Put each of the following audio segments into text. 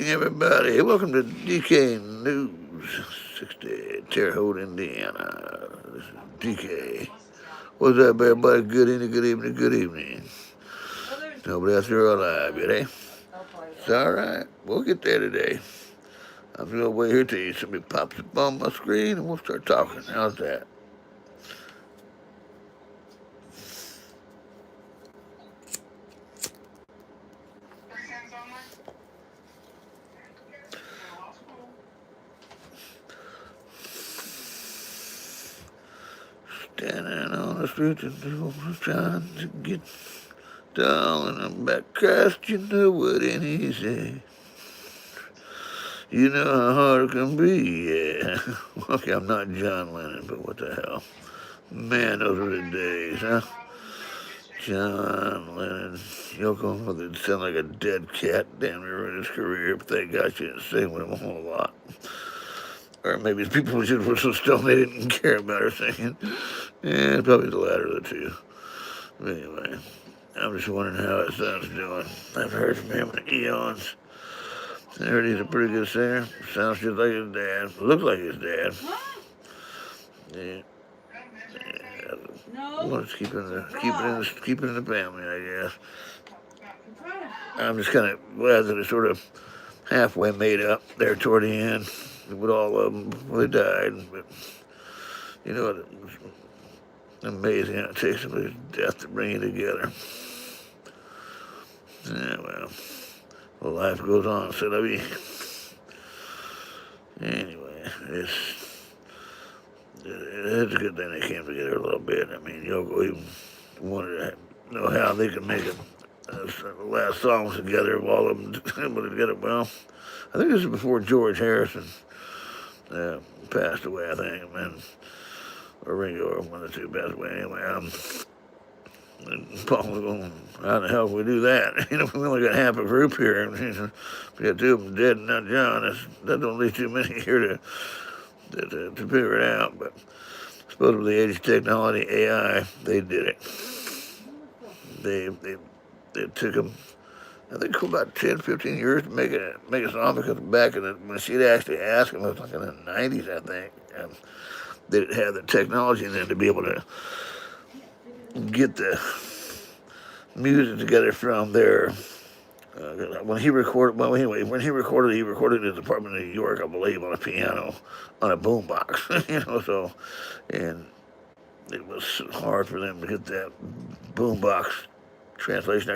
everybody. Hey, welcome to Dknews60 Terre Haute, Indiana. This is DK. What's up, everybody? Good evening, good evening, good evening. Nobody else here alive yet, eh? It's all right. We'll get there today. I'm just gonna wait here till somebody pops up on my screen and we'll start talking. How's that? Standing on the street and trying to get down and I'm back cast, you know what any say. You know how hard it can be, yeah. Okay, I'm not John Lennon, but what the hell. Man, those were the days, huh? John Lennon, Yoko, well, they'd sound like a dead cat damn near in his career, but thank God she didn't sing with him a whole lot. Or maybe people just were so stoned they didn't care about her singing. Yeah, probably the latter of the two. But anyway, I'm just wondering how his son's doing. I've heard from him in eons. I heard he's a pretty good singer. Sounds just like his dad. Looks like his dad. Yeah. Yeah. Well, let's keep it in the family, I guess. I'm just kind of glad that it's sort of halfway made up there toward the end with all of them before they died. But you know, it was amazing how it takes somebody's death to bring you together. Yeah, well, life goes on, so that we. Anyway, it's a good thing they came together a little bit. I mean, Yoko even wanted to know how they could make the last songs together of all of them able together. Well, I think this is before George Harrison passed away, I think, and or Ringo, or one of the two passed away. Anyway, and Paul was going, how the hell can we do that? You know, we only got half a group here. And, we got two of them dead and not John. That don't leave too many here to figure it out. But supposedly the age of technology, AI, they did it. They took them, I think, about 10, 15 years to make a song because back when she'd actually asked them, it was like in the 90s, I think, they didn't have the technology then to be able to get the music together from their. When he recorded, well, anyway, he recorded in his apartment in New York, I believe, on a piano, on a boombox, you know. So, and it was hard for them to get that boombox translation.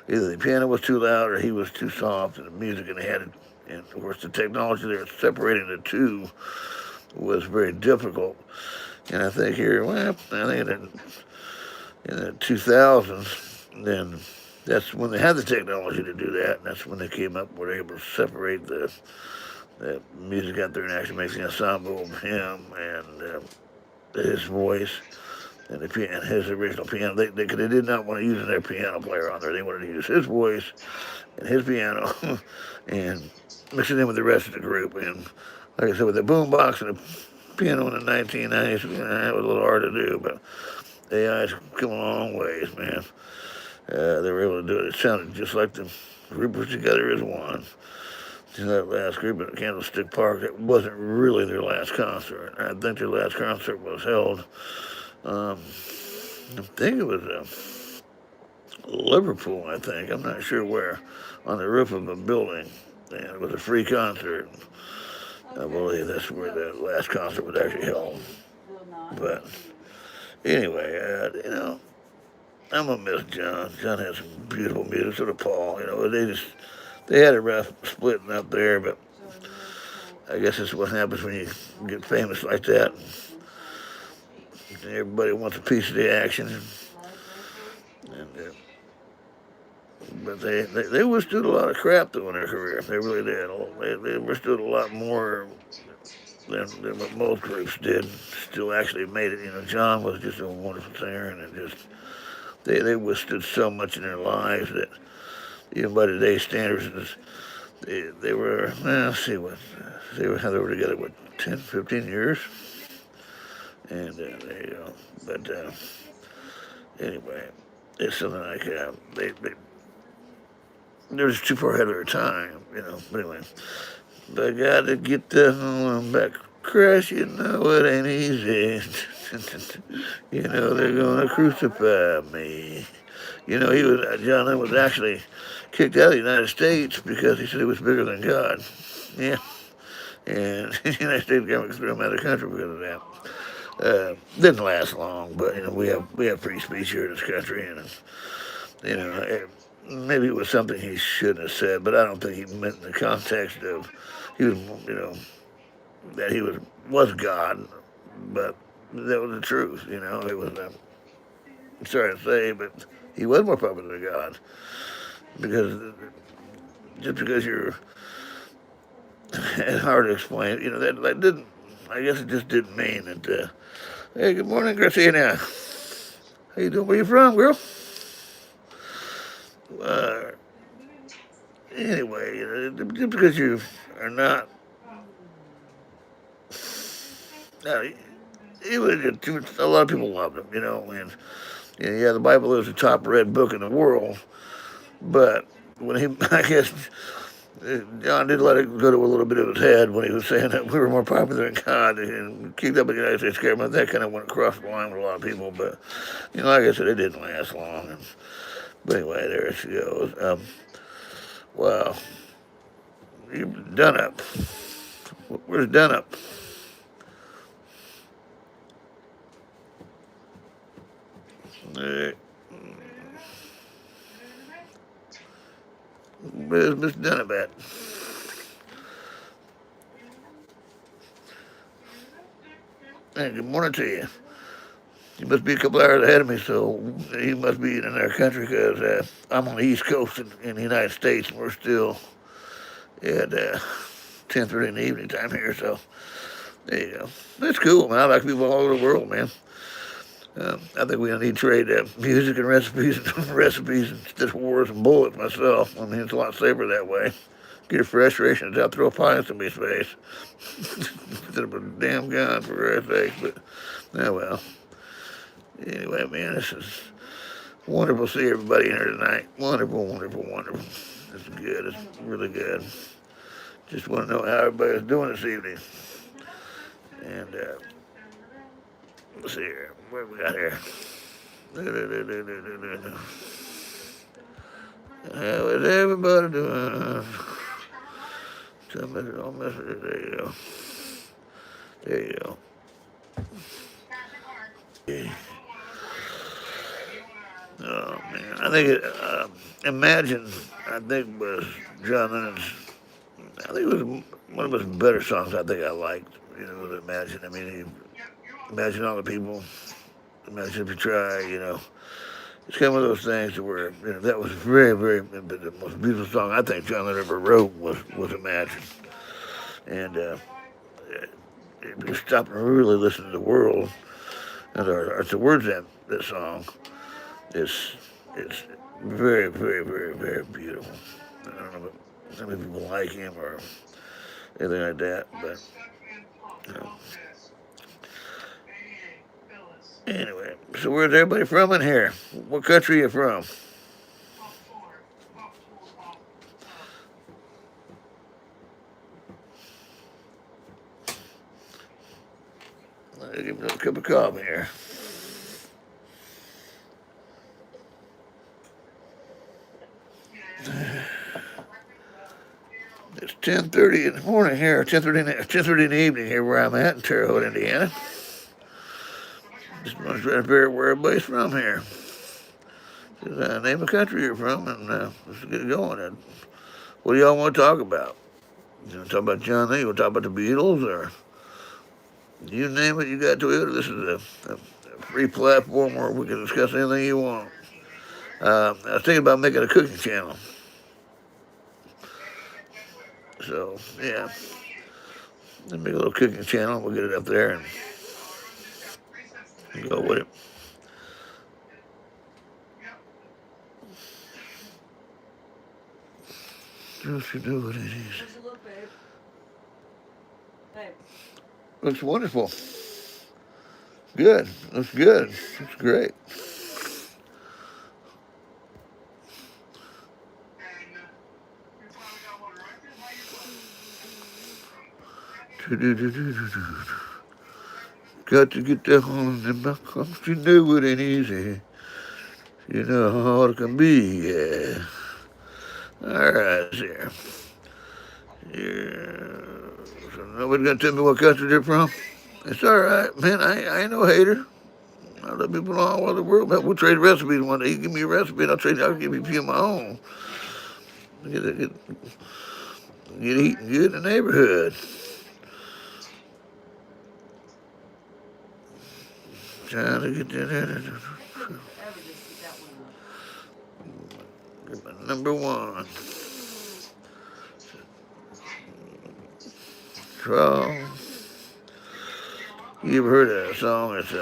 Either the piano was too loud or he was too soft, and the music, and they had it. And of course, the technology there separating the two was very difficult. And I think here, well, I think in the 2000s, then that's when they had the technology to do that. And that's when they came up, were able to separate the music out there and actually make the ensemble of him and his voice and his original piano. They did not want to use their piano player on there. They wanted to use his voice and his piano and mix it in with the rest of the group. And like I said, with the boombox and the piano in the 1990s, that was a little hard to do, but AI's come a long ways, man. They were able to do it. It sounded just like the group was together as one. That last group at Candlestick Park, it wasn't really their last concert. I think their last concert was held, I think it was Liverpool, I think. I'm not sure where, on the roof of a building. And it was a free concert. I believe that's where the last concert was actually held. But anyway, you know, I'm gonna miss John. John had some beautiful music, so did Paul. You know, they had a rough splitting up there, but I guess that's what happens when you get famous like that. Everybody wants a piece of the action, but they withstood a lot of crap though in their career. They really did. They withstood a lot more than what most groups did. Still actually made it. You know, John was just a wonderful singer, and it just they withstood so much in their lives that even by today's standards, they were, well, let's see what, they were together, what, 10, 15 years? And there you go. But anyway, it's something like, they're just too far ahead of their time, you know. But anyway, I gotta get the home back. Crash, you know it ain't easy. You know they're gonna crucify me. You know, John Lennon was actually kicked out of the United States because he said he was bigger than God. Yeah, and the United States government threw him out of the country because of that. Didn't last long, but you know we have free speech here in this country, and you know maybe it was something he shouldn't have said, but I don't think he meant in the context of he was you know that he was God, but that was the truth. You know, it was. Sorry to say, but he was more popular than God because just because you're it's hard to explain. You know that didn't. I guess it just didn't mean that. Hey, good morning, Christina. How you doing? Where you from, girl? Uh, anyway, you know, just because you are not, no, he was a lot of people loved him, you know, and you know, yeah, the Bible is the top read book in the world, but when he, I guess, John did let it go to a little bit of his head when he was saying that we were more popular than God and kept up with the United States government. That kind of went across the line with a lot of people, but you know, like I said, it didn't last long. But anyway, there she goes. Wow, you've done up. Where's done up? Uh, where's Miss Dunnup at? Hey, good morning to you. You must be a couple hours ahead of me, so you must be in our country because I'm on the East Coast in the United States, and we're still at 10:30 in the evening time here. So there you go. That's cool, man. I like people all over the world, man. I think we need to trade music and recipes recipes instead of wars and bullets myself. I mean, it's a lot safer that way. Get frustrations out, throw a pie in somebody's face instead of a damn gun, for Christ's sake. But, oh well. Anyway, man, this is wonderful to see everybody in here tonight. Wonderful, wonderful, wonderful. It's good. It's really good. Just want to know how everybody's doing this evening. And let's see here. What we got here? How is everybody doing? Some message, all messages. There you go. There you go. Okay. Oh man, I think Imagine. I think was John Lennon's. I think it was one of his better songs. I think I liked. You know, was Imagine. I mean, imagine all the people. Imagine if you try. You know, it's kind of one of those things where you know that was very, very the most beautiful song I think John Lennon ever wrote was Imagine. And if you stop and really listen to the world, and the words of that song, it's very, very, very, very beautiful. I don't know if some people like him or anything like that, but you know. Anyway, so where's everybody from in here? What country are you from? I'll give me a cup of coffee here. It's 10:30 in the morning here, 10:30 in the evening here where I'm at in Terre Haute, Indiana. Just want to try to figure out where everybody's from here. Just name a country you're from, and let's get it going. And what do y'all want to talk about? You want to talk about John Lee? You want to talk about the Beatles, or you name it, you got to it. This is a free platform where we can discuss anything you want. I was thinking about making a cooking channel. So, yeah, make a little cooking channel. We'll get it up there and go with it. Just you do what it is. How's it look, babe? Hey. Looks wonderful. Good. Looks good. Looks great. Got to get that home in my comes. You know it ain't easy. You know how hard it can be, yeah. All right, there. Yeah. So nobody gonna tell me what country they're from? It's all right, man. I ain't no hater. I love people all over the world. Man, we'll trade recipes one day. You give me a recipe, and I'll give you a few of my own. Get eating good in the neighborhood. Trying to get that. Number one. So, you ever heard of that song? It's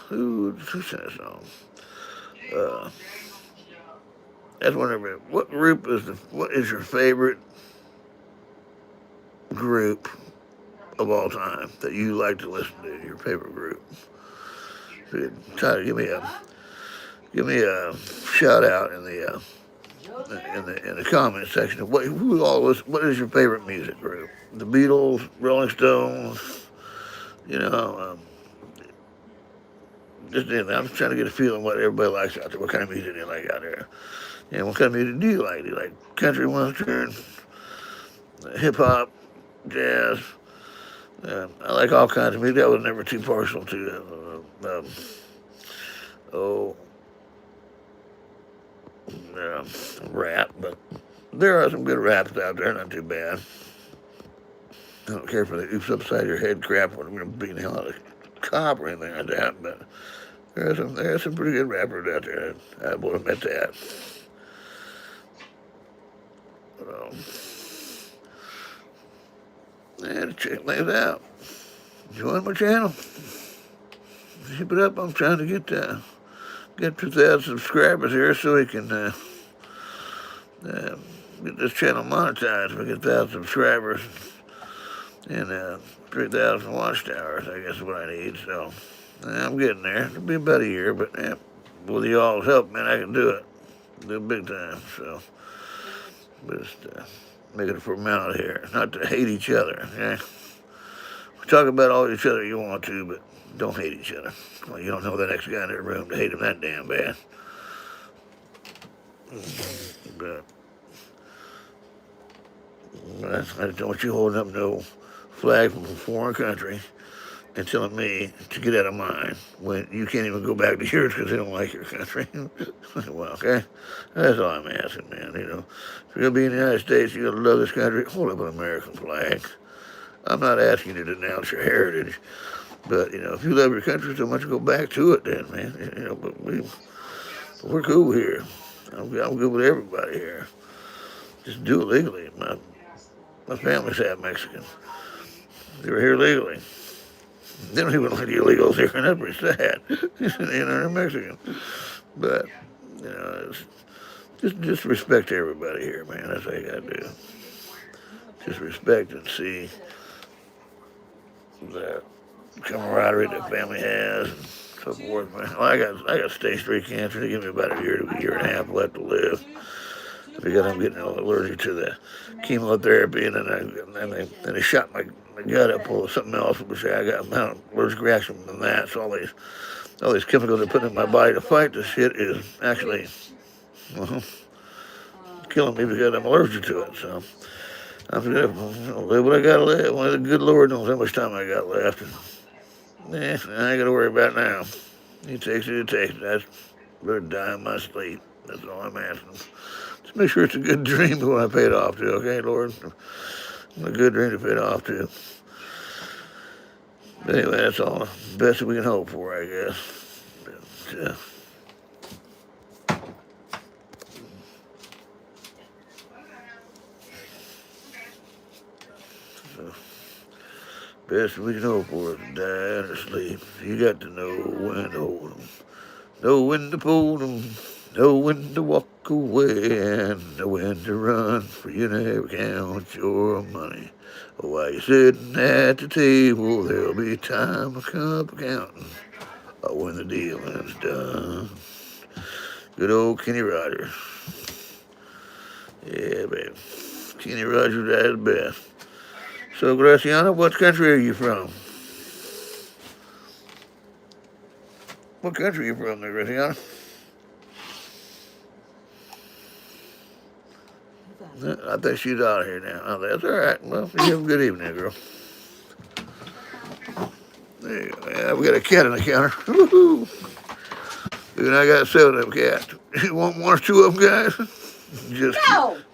who sang that song? Uh, that's whenever. What group is what is your favorite group of all time that you like to listen to? Your favorite group? So try to give me a shout out in the comment section of what what is your favorite music group? The Beatles, Rolling Stones, you know, just anything. I'm just trying to get a feeling what everybody likes out there. What kind of music they like out there, and what kind of music do you like? Do you like country, western, hip hop, jazz? I like all kinds of music. I was never too partial to oh rap, but there are some good raps out there. Not too bad. I don't care for the oops upside your head crap when I'm going to beat the hell out of a cop or anything like that, but there are some pretty good rappers out there. I will admit that. And check things out. Join my channel. Keep it up. I'm trying to get 2,000 subscribers here so we can get this channel monetized. We get 1,000 subscribers and 3,000 watchtowers, I guess is what I need. So I'm getting there. It'll be about a year, but with y'all's help, man, I can do it. Do it big time. So just make it a formality here, not to hate each other. Okay? Talk about all each other you want to, but don't hate each other. Well, you don't know the next guy in the room to hate him that damn bad. But I don't want you holding up no flag from a foreign country and telling me to get out of mine when you can't even go back to yours because they don't like your country. Well, okay? That's all I'm asking, man. You know, if you're going to be in the United States, you're going to love this country, hold up an American flag. I'm not asking you to denounce your heritage, but, you know, if you love your country so much, go back to it then, man. You know, but we're cool here. I'm good with everybody here. Just do it legally. My family's half Mexican. They were here legally. They don't even like the illegals here, and that's pretty sad. You know, they're Mexican. But, you know, just respect everybody here, man. That's all you got to do. Just respect and see the camaraderie the family has and so forth, man. Well, I got stage 3 cancer. They give me about a year to a year and a half left to live because I'm getting allergic to the chemotherapy, and then they shot my gut up full of something else, which I got an allergic reaction from that. So all these chemicals they put in my body to fight this shit is actually killing me because I'm allergic to it. So I'm gonna live what I gotta live. Well, the good Lord knows how much time I got left. I ain't gotta worry about it now. He takes it, he takes it. I better die in my sleep. That's all I'm asking. Just make sure it's a good dream when I pay it off to, okay, Lord? A good dream to pay it off to. But anyway, that's all the best we can hope for, I guess. But, best we can hope for is to die in or sleep. You got to know when to hold 'em, know when to fold 'em, know when to walk away, and know when to run, for you never count your money. While you're sitting at the table, there'll be time to come counting when the dealing's done. Good old Kenny Rogers. Yeah, baby. Kenny Rogers at his best. So, Graciana, what country are you from? What country are you from there, Graciana? I think she's out of here now. Oh, that's all right. Well, you have a good evening, girl. There you go. Yeah, we got a cat on the counter. Woo-hoo. Dude, I got 7 of them cats. You want 1 or 2 of them, guys?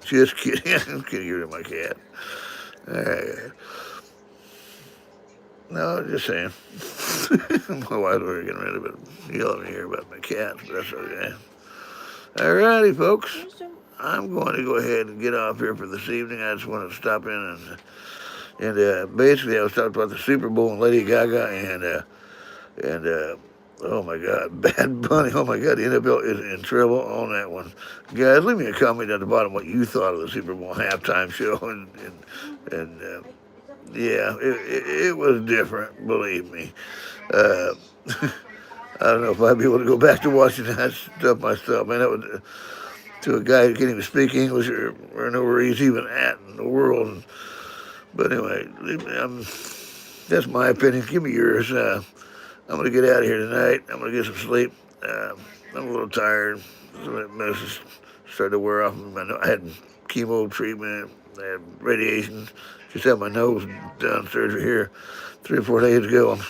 Just kidding. I'm kidding. You're my cat. All right. No, just saying. My wife's already getting rid of it. Yelling at me here about my cats, but that's okay. All righty, folks. I'm going to go ahead and get off here for this evening. I just want to stop in and basically I was talking about the Super Bowl and Lady Gaga and oh my God, Bad Bunny. Oh my God, the NFL is in trouble on that one. Guys, leave me a comment at the bottom what you thought of the Super Bowl halftime show and yeah, it was different, believe me. Uh, I don't know if I'd be able to go back to watching that stuff myself. Man, that was to a guy who can't even speak English or know where he's even at in the world. But anyway, that's my opinion. Give me yours. I'm going to get out of here tonight. I'm going to get some sleep. I'm a little tired. My started to wear off. I had chemo treatment. I had radiation. Just had my nose done surgery here 3 or 4 days ago. I'm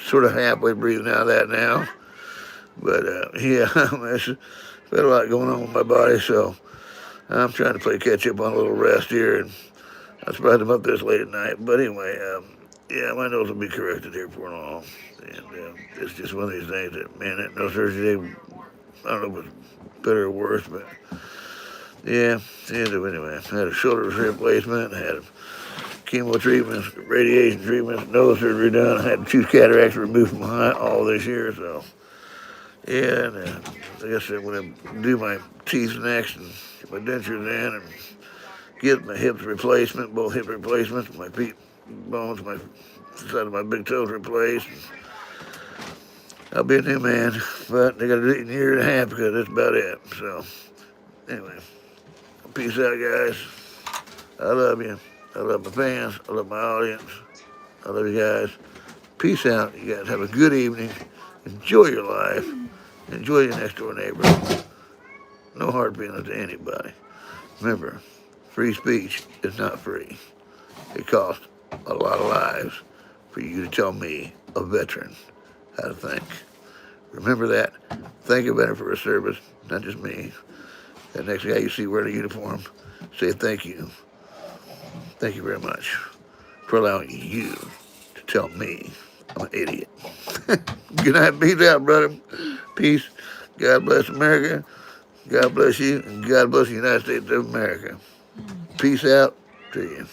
sort of halfway breathing out of that now. But yeah, there's got a lot going on with my body, so I'm trying to play catch up on a little rest here. And I'm surprised I'm up this late at night. But anyway, yeah, my nose will be corrected here before long. And it's just one of these things that, man, that nose surgery, I don't know if it's better or worse, but yeah, anyway, I had a shoulder replacement, I had chemo treatments, radiation treatments, nose surgery done. I had 2 cataracts removed from my eye all this year, so yeah, and I guess I'm going to do my teeth next and get my dentures in and get my hips replacement, both hip replacements, my feet bones, my side of my big toes replaced. I'll be a new man, but they got to do it in a year and a half because that's about it. So anyway, peace out, guys. I love you. I love my fans. I love my audience. I love you guys. Peace out. You guys have a good evening. Enjoy your life. Enjoy your next door neighbor. No hard feelings to anybody. Remember, free speech is not free. It costs a lot of lives for you to tell me, a veteran, how to think. Remember that. Thank a veteran for his service, not just me. That next guy you see wearing a uniform, say thank you. Thank you very much for allowing you to tell me I'm an idiot. Good night. Peace out, brother. Peace. God bless America. God bless you. And God bless the United States of America. Peace out to you.